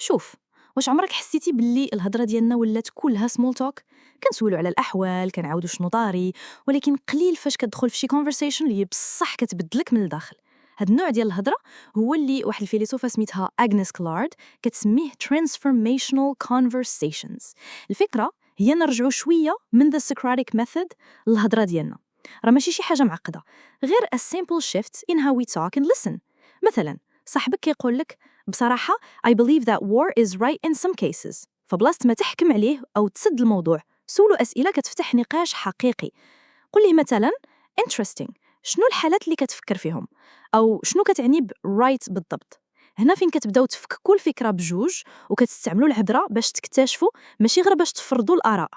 شوف، واش عمرك حسيتي باللي الهضره ديالنا ولات كلها سمول توك؟ كنسولوا على الاحوال، كنعاودوا شنو طاري، ولكن قليل فاش كتدخل في شي كونفرسيشن اللي بصح كتبدلك من الداخل. هاد النوع ديال الهضره هو اللي واحد الفيلسوفه سميتها اغنيس كلارد كتسميه transformational conversations. الفكره هي نرجعوا شويه من the Socratic method للهضره ديالنا. راه ماشي شي حاجه معقده، غير a simple shift in how we talk and listen. مثلا صاحبك كيقول لك بصراحه I believe that war is right in some cases. فبلاصة ما تحكم عليه أو تسد الموضوع، سولو أسئلة كتفتح نقاش حقيقي. قل لي مثلا interesting، شنو الحالات اللي كتفكر فيهم؟ أو شنو كتعني ب right بالضبط؟ هنا فين كتبداو تفككوا الفكرة بجوج وكتستعملوا الهضرة باش تكتشفوا، ماشي غير باش تفرضوا الآراء.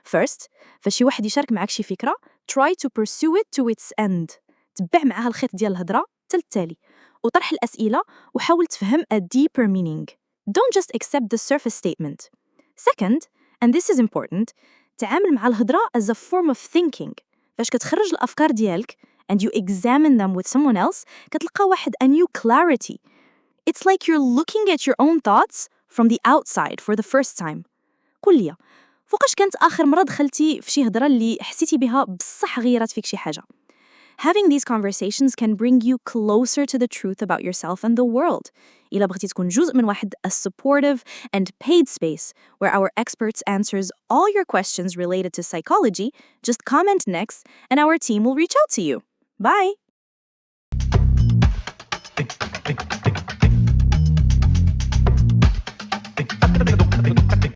First، فشي واحد يشارك معك شي فكرة try to pursue it to its end. تبع معها الخيط ديال الهضرة تالتالي، وطرح الأسئلة وحاول تفهم a deeper meaning. Don't just accept the surface statement. Second, and this is important, تعامل مع الهضرة as a form of thinking. فاش كتخرج الأفكار ديالك and you examine them with someone else كتلقى واحد a new clarity. It's like you're looking at your own thoughts from the outside for the first time. قل لي، فوقاش كانت آخر مرة دخلتي في شي هضرة اللي حسيتي بها بصح غيرت فيك شي حاجة؟ Having these conversations can bring you closer to the truth about yourself and the world. إلا بغيتي تكون جزء من واحد a supportive and paid space where our experts answers all your questions related to psychology, just comment next and our team will reach out to you. Bye!